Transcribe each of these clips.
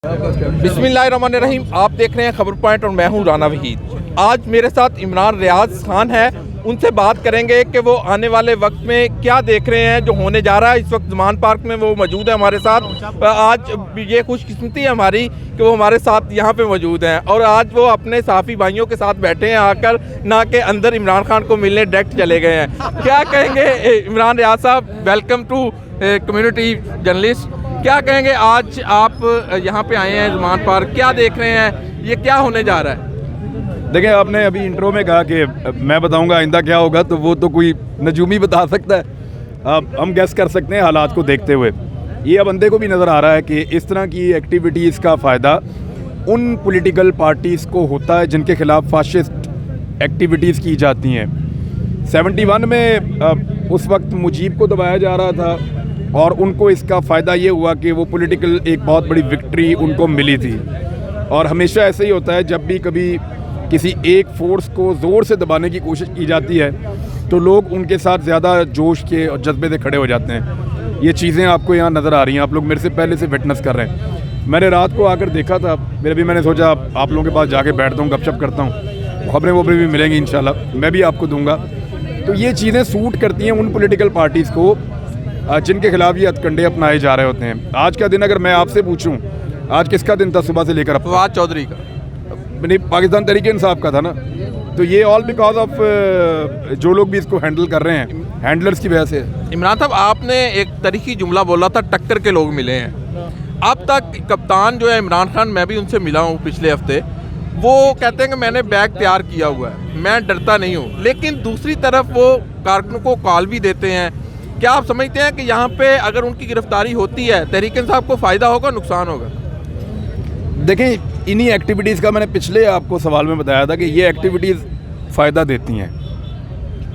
बिस्मिल्लाहिर्रहमानिर्रहीम। आप देख रहे हैं खबर पॉइंट और मैं हूं राना वहीद। आज मेरे साथ इमरान रियाज खान है, उनसे बात करेंगे कि वो आने वाले वक्त में क्या देख रहे हैं जो होने जा रहा है। इस वक्त ज़मान पार्क में वो मौजूद है हमारे साथ। आज ये खुशकिस्मती है हमारी कि वो हमारे साथ यहाँ पे मौजूद हैं और आज वो अपने साफ़ी भाइयों के साथ बैठे हैं आकर, ना कि अंदर इमरान खान को मिलने डायरेक्ट चले गए हैं। क्या कहेंगे इमरान रियाज साहब, वेलकम टू कम्युनिटी जर्नलिस्ट। क्या कहेंगे, आज आप यहाँ पे आए हैं ज़मान पार्क, क्या देख रहे हैं, ये क्या होने जा रहा है? देखिए, आपने अभी इंट्रो में कहा कि मैं बताऊंगा आइंदा क्या होगा, तो वो तो कोई नजूमी बता सकता है। अब हम गेस कर सकते हैं हालात को देखते हुए। ये अब बंदे को भी नज़र आ रहा है कि इस तरह की एक्टिविटीज़ का फ़ायदा उन पॉलिटिकल पार्टीज़ को होता है जिनके खिलाफ फाशिस्ट एक्टिविटीज़ की जाती हैं। 71 में उस वक्त मुजीब को दबाया जा रहा था और उनको इसका फ़ायदा ये हुआ कि वो पॉलिटिकल एक बहुत बड़ी विक्ट्री उनको मिली थी। और हमेशा ऐसे ही होता है, जब भी कभी किसी एक फोर्स को ज़ोर से दबाने की कोशिश की जाती है तो लोग उनके साथ ज़्यादा जोश के और जज्बे से खड़े हो जाते हैं। ये चीज़ें आपको यहाँ नज़र आ रही हैं, आप लोग मेरे से पहले से विटनेस कर रहे हैं। मैंने रात को आकर देखा था, मैंने सोचा आप लोगों के पास जाके बैठता हूँ, गपशप करता हूँ, खबरें वो भी मिलेंगी इंशाल्लाह, मैं भी आपको दूँगा। तो ये चीज़ें सूट करती हैं उन पॉलिटिकल पार्टीज़ को जिनके खिलाफ ये हथकंडे अपनाए जा रहे होते हैं। आज का दिन अगर मैं आपसे पूछूं, आज किसका दिन था सुबह से लेकर? फवाद चौधरी का, नहीं, पाकिस्तान तहरीक इंसाफ का था ना। तो ये ऑल बिकॉज ऑफ जो लोग भी इसको हैंडल कर रहे हैं, हैंडलर्स की वजह से। इमरान साहब, आपने एक तरीकी जुमला बोला था, टक्कर के लोग मिले हैं। अब तक कप्तान जो है इमरान खान, मैं भी उनसे मिला हूँ पिछले हफ्ते, वो कहते हैं कि मैंने बैग तैयार किया हुआ है, मैं डरता नहीं हूँ। लेकिन दूसरी तरफ वो कारकुनों को कॉल भी देते हैं। क्या आप समझते हैं कि यहाँ पे अगर उनकी गिरफ्तारी होती है, तहरीक इंसाफ को फ़ायदा होगा, नुकसान होगा? देखें, इन्हीं एक्टिविटीज़ का मैंने पिछले आपको सवाल में बताया था कि ये एक्टिविटीज़ फ़ायदा देती हैं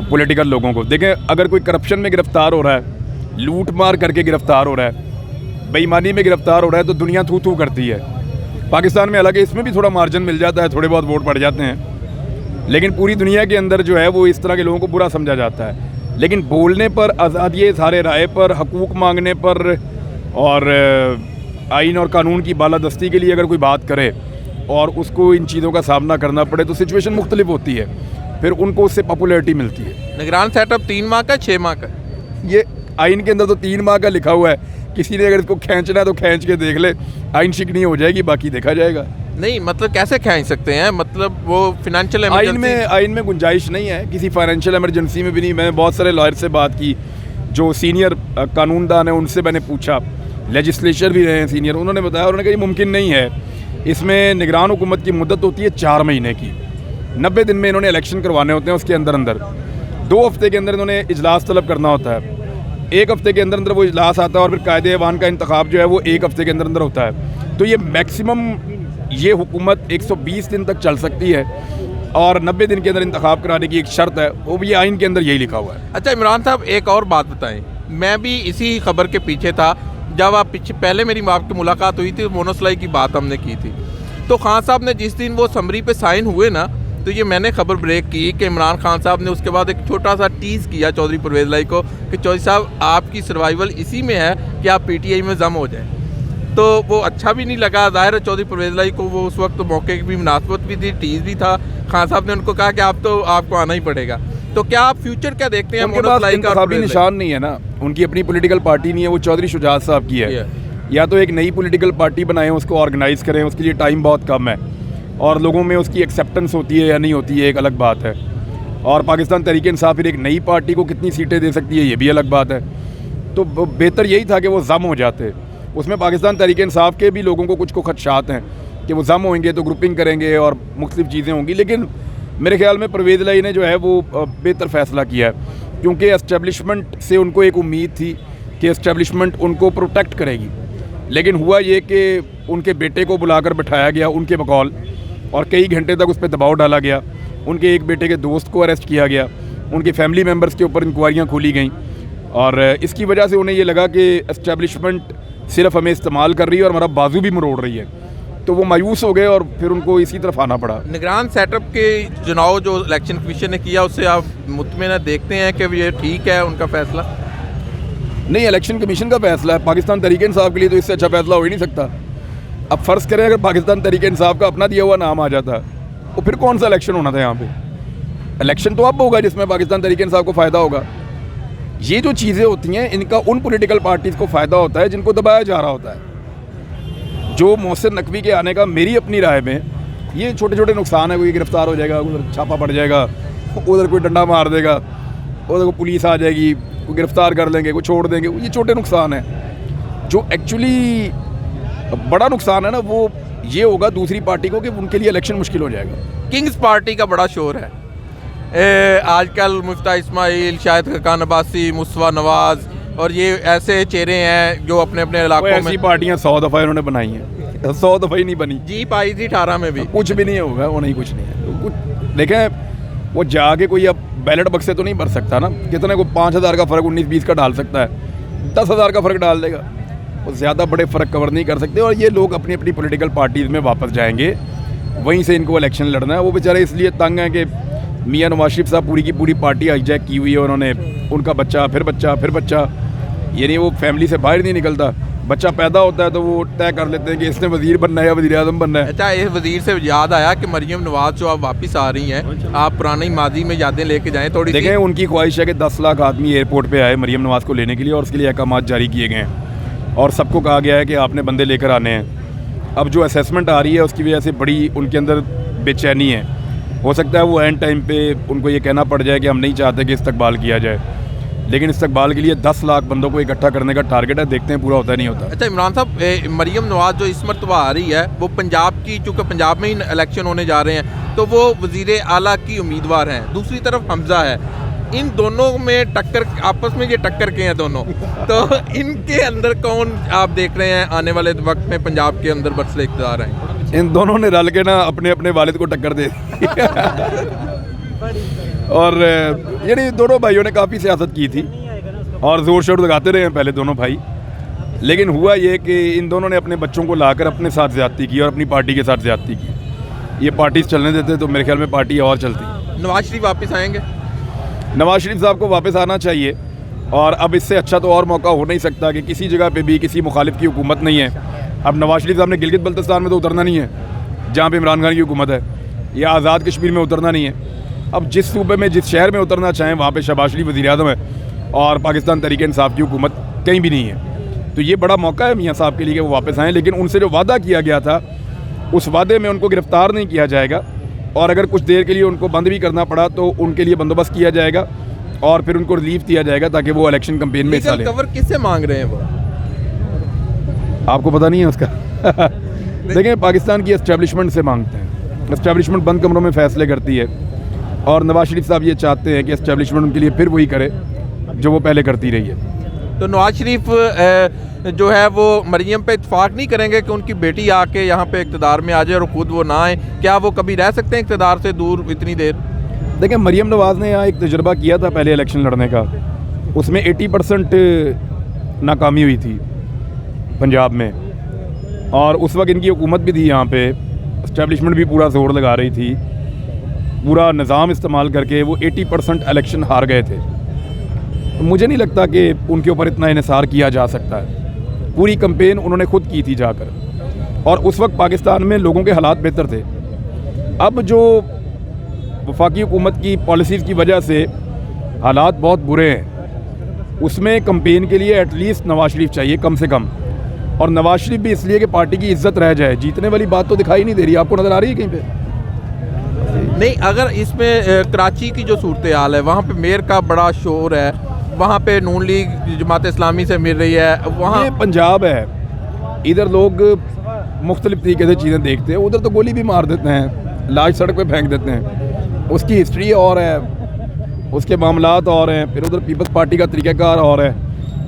पॉलिटिकल लोगों को। देखें, अगर कोई करप्शन में गिरफ़्तार हो रहा है, लूट मार करके गिरफ़्तार हो रहा है, बेईमानी में गिरफ़्तार हो रहा है, तो दुनिया थू थू करती है। पाकिस्तान में हालांकि इसमें भी थोड़ा मार्जिन मिल जाता है, थोड़े बहुत वोट पड़ जाते हैं, लेकिन पूरी दुनिया के अंदर जो है वो इस तरह के लोगों को बुरा समझा जाता है। लेकिन बोलने पर, आज़ादी इज़हार राय पर, हकूक़ मांगने पर और आइन और कानून की बालादस्ती के लिए अगर कोई बात करे और उसको इन चीज़ों का सामना करना पड़े तो सिचुएशन मुख्तलिफ होती है, फिर उनको उससे पॉपुलैरिटी मिलती है। निगरान सेटअप 3 माह का, 6 माह का? ये आइन के अंदर तो 3 माह का लिखा हुआ है। किसी ने अगर इसको खींचना है तो खींच के देख ले, आइन शिकनी हो जाएगी, बाकी देखा जाएगा। नहीं, मतलब कैसे खींच सकते हैं? मतलब वो फिनेंशियल आइन में गुंजाइश नहीं है किसी फाइनेंशियल इमरजेंसी में भी नहीं। मैंने बहुत सारे लॉयर से बात की, जो सीनियर कानूनदान है उनसे मैंने पूछा, लेजिस्लेचर भी रहे हैं सीनियर, उन्होंने बताया, उन्होंने कहा ये मुमकिन नहीं है। इसमें निगरान हुकूमत की मुद्दत होती है 4 महीने की, 90 दिन में इन्होंने इलेक्शन करवाने होते हैं, उसके अंदर 2 हफ्ते के अंदर इन्होंने इजलास तलब करना होता है, 1 हफ्ते के अंदर वो इजलास आता है और फिर कायदे ऐवान का इंतखाब जो है वो 1 हफ्ते के अंदर होता है। तो ये मैक्सिमम ये हुकूमत 120 दिन तक चल सकती है और 90 दिन के अंदर इंतखाब कराने की एक शर्त है, वो भी आइन के अंदर यही लिखा हुआ है। अच्छा इमरान साहब, एक और बात बताएं, मैं भी इसी खबर के पीछे था। जब आप पहले मेरी आपकी मुलाकात हुई थी, मोनोसलाई की बात हमने की थी, तो खान साहब ने जिस दिन वो समरी पे साइन हुए ना, तो ये मैंने खबर ब्रेक की कि इमरान खान साहब ने उसके बाद एक छोटा सा टीज़ किया चौधरी परवेज़ लाई को कि चौधरी साहब आपकी सर्वाइवल इसी में है कि आप पीटीआई में जम हो जाए। तो वो अच्छा भी नहीं लगा, ज़ाहिर है चौधरी परवेज़ लाई को वो उस वक्त मौके की भी मुनासबत भी थी, टीज़ भी था। खान साहब ने उनको कहा कि आपको आना ही पड़ेगा। तो क्या आप फ्यूचर क्या देखते हैं? उनके पास इंतखाबी निशान नहीं है ना, उनकी अपनी पॉलिटिकल पार्टी नहीं है, वो चौधरी शुजात साहब की है। या तो एक नई पॉलिटिकल पार्टी बनाएं, उसको ऑर्गेनाइज़ करें, उसके लिए टाइम बहुत कम है और लोगों में उसकी एक्सेप्टेंस होती है या नहीं होती है, एक अलग बात है। और पाकिस्तान तहरीक इंसाफ फिर एक नई पार्टी को कितनी सीटें दे सकती है, ये भी अलग बात है। तो बेहतर यही था कि वो जम हो जाते। उसमें पाकिस्तान तहरीक इंसाफ के भी लोगों को कुछ खदशात हैं कि वो जम होंगे तो ग्रुपिंग करेंगे और मुख्तलिफ चीज़ें होंगी। लेकिन मेरे ख्याल में परवेज़ लाई ने जो है वो बेहतर फ़ैसला किया है, क्योंकि एस्टेब्लिशमेंट से उनको एक उम्मीद थी कि एस्टेब्लिशमेंट उनको प्रोटेक्ट करेगी। लेकिन हुआ ये कि उनके बेटे को बुलाकर बिठाया गया उनके बकौल और कई घंटे तक उस पर दबाव डाला गया। उनके एक बेटे के दोस्त को अरेस्ट किया गया, उनके फैमिली मेम्बर्स के ऊपर इंक्वायरियाँ खोली गई और इसकी वजह से उन्हें ये लगा कि एस्टेब्लिशमेंट सिर्फ हमें इस्तेमाल कर रही है और हमारा बाजू भी मरोड़ रही है। तो वो मायूस हो गए और फिर उनको इसी तरफ आना पड़ा। निगरान सेटअप के चुनाव जो इलेक्शन कमीशन ने किया, उससे आप मुतमिन देखते हैं कि ये ठीक है उनका फैसला? नहीं, इलेक्शन कमीशन का फैसला है, पाकिस्तान तहरीक इंसाफ के लिए तो इससे अच्छा फैसला हो ही नहीं सकता। अब फ़र्ज़ करें अगर पाकिस्तान तहरीक इंसाफ का अपना दिया हुआ नाम आ जाता तो फिर कौन सा इलेक्शन होना था यहाँ पे? इलेक्शन तो अब होगा जिसमें पाकिस्तान तहरीक इंसाफ को फ़ायदा होगा। ये जो चीज़ें होती हैं इनका उन पॉलिटिकल पार्टीज़ को फ़ायदा होता है जिनको दबाया जा रहा होता है। जो मोहसिन नकवी के आने का मेरी अपनी राय में ये छोटे छोटे नुकसान है, कोई गिरफ्तार हो जाएगा, उधर छापा पड़ जाएगा, उधर कोई डंडा मार देगा, उधर को पुलिस आ जाएगी, कोई गिरफ्तार कर लेंगे, कोई छोड़ देंगे, ये छोटे नुकसान हैं। जो एक्चुअली बड़ा नुकसान है ना वो ये होगा दूसरी पार्टी को कि उनके लिए इलेक्शन मुश्किल हो जाएगा। किंग्स पार्टी का बड़ा शोर है आजकल, मुफ्ता इस्माइल, शाहिद खान अब्बासी, मुस्तफा नवाज और ये ऐसे चेहरे हैं जो अपने अपने इलाकों में। ऐसी पार्टियां 100 दफ़ा इन्होंने बनाई हैं, 100 दफ़ा ही नहीं बनी। जीत आई थी 18 में भी, कुछ भी नहीं होगा, वो नहीं, कुछ नहीं है। कुछ देखें, वो जाके कोई अब बैलेट बक्से तो नहीं भर सकता ना, कितने को 5,000 का फ़र्क 19-20 का डाल सकता है, 10,000 का फ़र्क डाल देगा, वो ज़्यादा बड़े फ़र्क कवर नहीं कर सकते। और ये लोग अपनी अपनी पॉलिटिकल पार्टीज़ में वापस जाएंगे, वहीं से इनको इलेक्शन लड़ना है। वो बेचारे इसलिए तंग हैं कि मियां नवाज शरीफ साहब पूरी की पूरी पार्टी हाईजैक की हुई है उन्होंने, उनका बच्चा फिर बच्चा फिर बच्चा, यानी वो फैमिली से बाहर नहीं निकलता। बच्चा पैदा होता है तो वो तय कर लेते हैं कि इसने वज़ीर बनना है या वज़ीर आज़म बनना है। अच्छा, इस वज़ीर से याद आया कि मरियम नवाज जो अब वापस आ रही हैं, आप पुरानी माजी में यादें लेके जाएं थोड़ी। देखें, उनकी ख्वाहिश है कि 10 लाख आदमी एयरपोर्ट पे आए मरियम नवाज को लेने के लिए, और उसके लिए अहकामात जारी किए गए हैं और सबको कहा गया है कि आपने बंदे लेकर आने हैं। अब जो असेसमेंट आ रही है उसकी वजह से बड़ी उनके अंदर बेचैनी है। हो सकता है वो एंड टाइम पे उनको ये कहना पड़ जाए कि हम नहीं चाहते कि इस्तकबाल किया जाए, लेकिन इस्तकबाल के लिए 10 लाख बंदों को इकट्ठा करने का टारगेट है, देखते हैं पूरा होता है नहीं होता। अच्छा इमरान साहब, मरियम नवाज जो इस मरतबा आ रही है वो पंजाब की, चूँकि पंजाब में ही इलेक्शन होने जा रहे हैं तो वो वज़ीर आला की उम्मीदवार हैं, दूसरी तरफ हमज़ा है, इन दोनों में टक्कर, आपस में ये टक्कर के हैं दोनों, तो इनके अंदर कौन आप देख रहे हैं आने वाले वक्त में पंजाब के अंदर बरसले इक़्तिदार हैं? इन दोनों ने रल के ना अपने अपने वालिद को टक्कर दे दी और यानी दोनों भाइयों ने काफ़ी सियासत की थी और ज़ोर शोर लगाते रहे हैं पहले दोनों भाई, लेकिन हुआ ये कि इन दोनों ने अपने बच्चों को लाकर अपने साथ ज़्यादती की और अपनी पार्टी के साथ ज़्यादती की। ये पार्टी चलने देते तो मेरे ख्याल में पार्टी और चलती। नवाज शरीफ वापस आएंगे? नवाज शरीफ साहब को वापस आना चाहिए, और अब इससे अच्छा तो और मौका हो नहीं सकता कि किसी जगह पे भी किसी मुखालिफ की हुकूमत नहीं है। अब नवाज शरीफ साहब ने गिलगित बल्तिस्तान में तो उतरना नहीं है जहाँ पे इमरान खान की हुकूमत है, या आज़ाद कश्मीर में उतरना नहीं है। अब जिस सूबे में जिस शहर में उतरना चाहें वहाँ पे शहबाज शरीफ वज़ीर आज़म है और पाकिस्तान तहरीक इंसाफ की हुकूमत कहीं भी नहीं है। तो ये बड़ा मौका है मियाँ साहब के लिए कि वो वापस आएँ, लेकिन उनसे जो वादा किया गया था उस वादे में उनको गिरफ़्तार नहीं किया जाएगा, और अगर कुछ देर के लिए उनको बंद भी करना पड़ा तो उनके लिए बंदोबस्त किया जाएगा और फिर उनको रिलीफ दिया जाएगा ताकि वो इलेक्शन कैंपेन में हिस्सा लें। कवर किससे मांग रहे हैं वो? आपको पता नहीं है उसका? देखें, पाकिस्तान की एस्टेब्लिशमेंट से मांगते हैं। एस्टेब्लिशमेंट बंद कमरों में फ़ैसले करती है और नवाज शरीफ साहब ये चाहते हैं कि एस्टेब्लिशमेंट उनके लिए फिर वही करे जो वो पहले करती रही है। तो नवाज शरीफ जो है वो मरियम पे इत्तेफाक नहीं करेंगे कि उनकी बेटी आके यहाँ पे इक़्तिदार में आ जाए और ख़ुद वो ना आए? क्या वो कभी रह सकते हैं इक़्तिदार से दूर इतनी देर? देखिए, मरियम नवाज़ ने यहाँ एक तजुर्बा किया था पहले इलेक्शन लड़ने का, उसमें 80% नाकामी हुई थी पंजाब में, और उस वक्त इनकी हुकूमत भी थी यहाँ पे, इस्टेब्लिशमेंट भी पूरा जोर लगा रही थी, पूरा निज़ाम इस्तेमाल करके वो 80% इलेक्शन हार गए थे। तो मुझे नहीं लगता कि उनके ऊपर इतना इन्हिसार किया जा सकता है। पूरी कैंपेन उन्होंने खुद की थी जाकर, और उस वक्त पाकिस्तान में लोगों के हालात बेहतर थे। अब जो वफाकी हुकूमत की पॉलिसीज़ की वजह से हालात बहुत बुरे हैं, उसमें कैंपेन के लिए एटलीस्ट नवाज शरीफ चाहिए कम से कम, और नवाज शरीफ भी इसलिए कि पार्टी की इज्जत रह जाए। जीतने वाली बात तो दिखाई नहीं दे रही, आपको नज़र आ रही है कहीं पे? नहीं, अगर इसमें कराची की जो सूरत हाल है वहाँ पे मेयर का बड़ा शोर है, वहाँ पे नून लीग जमात इस्लामी से मिल रही है, वहाँ पंजाब है, इधर लोग मुख्तलिफ तरीके से चीज़ें देखते हैं, उधर तो गोली भी मार देते हैं, लाश सड़क पे फेंक देते हैं, उसकी हिस्ट्री और है, उसके मामलात और हैं, फिर उधर पीपल्स पार्टी का तरीक़ाकार और है।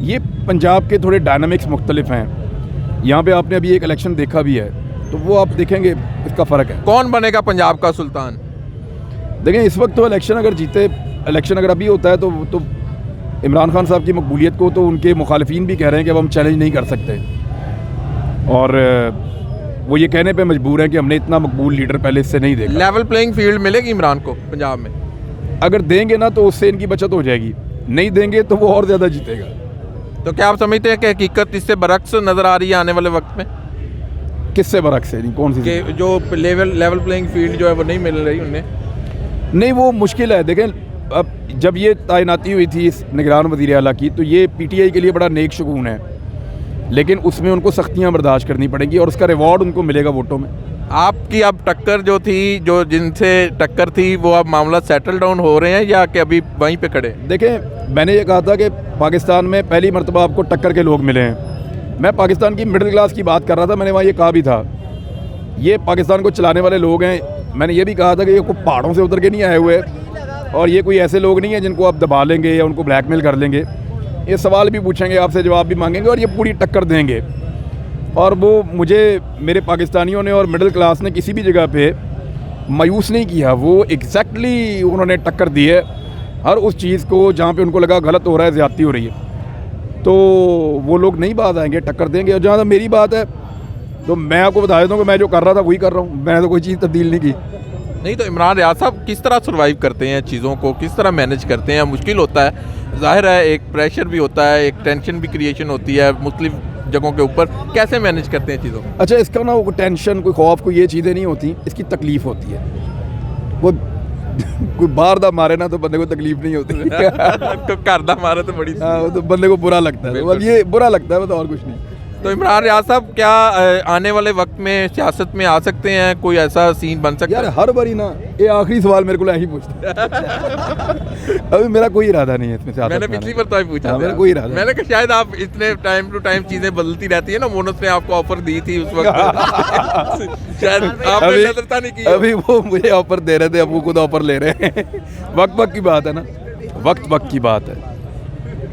ये पंजाब के थोड़े डायनामिक्स मुख्तलिफ हैं। यहाँ पे आपने अभी एक इलेक्शन देखा भी है, तो वो आप देखेंगे इसका फ़र्क है। कौन बनेगा पंजाब का सुल्तान? देखें, इस वक्त तो इलेक्शन अगर जीते, इलेक्शन अगर अभी होता है तो इमरान खान साहब की मकबूलियत को तो उनके मुखालिफिन भी कह रहे हैं कि अब हम चैलेंज नहीं कर सकते, और वो ये कहने पे मजबूर है कि हमने इतना मकबूल लीडर पहले इससे नहीं देखा। लेवल प्लेइंग फील्ड मिलेगी इमरान को पंजाब में? अगर देंगे ना तो उससे इनकी बचत हो जाएगी, नहीं देंगे तो वो और ज़्यादा जीतेगा। तो क्या आप समझते हैं कि हकीकत इससे बरक्स नज़र आ रही है आने वाले वक्त में? किससे बरक्स है? नहीं, कौन सी कि जो लेवल प्लेइंग फील्ड जो है वो नहीं मिल रही उन्हें? नहीं, वो मुश्किल है। देखें, अब जब ये तैनाती हुई थी इस निगरान वज़ीर आला की, तो ये पीटीआई के लिए बड़ा नेक शगुन है, लेकिन उसमें उनको सख्तियां बर्दाश्त करनी पड़ेंगी और उसका रिवॉर्ड उनको मिलेगा वोटों में। आपकी अब टक्कर जो थी, जो जिनसे टक्कर थी, वो अब मामला सेटल डाउन हो रहे हैं या कि अभी वहीं पे खड़े? देखें, मैंने ये कहा था कि पाकिस्तान में पहली मरतबा आपको टक्कर के लोग मिले हैं। मैं पाकिस्तान की मिडिल क्लास की बात कर रहा था, मैंने वहाँ ये कहा भी था, ये पाकिस्तान को चलाने वाले लोग हैं। मैंने ये भी कहा था कि ये कोई पहाड़ों से उतर के नहीं आए हुए और ये कोई ऐसे लोग नहीं हैं जिनको आप दबा लेंगे या उनको ब्लैकमेल कर लेंगे। ये सवाल भी पूछेंगे, आपसे जवाब भी मांगेंगे और ये पूरी टक्कर देंगे। और वो मुझे, मेरे पाकिस्तानियों ने और मिडिल क्लास ने किसी भी जगह पे मायूस नहीं किया। वो एग्जैक्टली उन्होंने टक्कर दी है हर उस चीज़ को जहाँ पे उनको लगा गलत हो रहा है, ज़्यादती हो रही है, तो वो लोग नहीं बात आएंगे, टक्कर देंगे। और जहाँ तक मेरी बात है, तो मैं आपको बता देता हूँ कि मैं जो कर रहा था वही कर रहा हूँ, मैंने तो कोई चीज़ तब्दील नहीं की। नहीं तो इमरान रियाज साहब किस तरह सर्वाइव करते हैं चीज़ों को, किस तरह मैनेज करते हैं? मुश्किल होता है, जाहिर है, एक प्रेशर भी होता है, एक टेंशन भी क्रिएशन होती है मुख्तलिफ जगहों के ऊपर। कैसे मैनेज करते हैं चीज़ों को? अच्छा, इसका ना कोई टेंशन, कोई खौफ, कोई ये चीज़ें नहीं होती, इसकी तकलीफ़ होती है। वो कोई बाहर दा मारे ना तो बंदे को तकलीफ नहीं होती। तो घर दा मारे तो बड़ी। हाँ, वो तो बंदे को बुरा लगता है, बस ये बुरा लगता है, बस और कुछ नहीं। तो इमरान रियाज साहब, क्या आने वाले वक्त में सियासत में आ सकते हैं? कोई ऐसा सीन बन सकता यार है? हर बारी ना ये आखिरी सवाल मेरे को यही पूछते हैं। अभी मेरा कोई इरादा नहीं है इसमें सियासत मैंने में पिछली आने बार तो ही पूछा हाँ, था। मेरा कोई इरादा मैंने कहा शायद आप इतने टाइम टू टाइम चीजें बदलती रहती है ना, मोनस ने आपको ऑफर दी थी उस वक्त। शायद आपने अभी नजरता नहीं की। अभी वो मुझे ऑफर दे रहे थे, अब वो खुद ऑफर ले रहे हैं। वक्त की बात है ना, वक्त की बात है।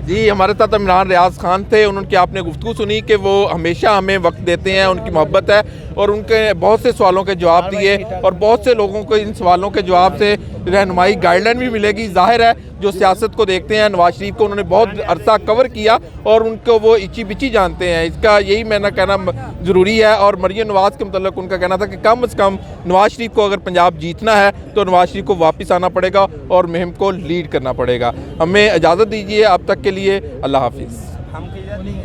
जी, हमारे साथ इमरान रियाज खान थे। उनकी आपने गुफ्तगू सुनी कि वो हमेशा हमें वक्त देते हैं, उनकी मोहब्बत है और उनके बहुत से सवालों के जवाब दिए और बहुत से लोगों को इन सवालों के जवाब से रहनुमाई गाइडलाइन भी मिलेगी। जाहिर है, जो सियासत को देखते हैं, नवाज शरीफ को उन्होंने बहुत अरसा कवर किया और उनको वो इची बिची जानते हैं। इसका यही मैंने कहना ज़रूरी है। और मरियम नवाज़ के मतलब उनका कहना था कि कम से कम नवाज शरीफ को अगर पंजाब जीतना है तो नवाज शरीफ को वापस आना पड़ेगा और मुहिम को लीड करना पड़ेगा। हमें इजाज़त दीजिए, अब तक के लिए अल्लाह हाफिज़।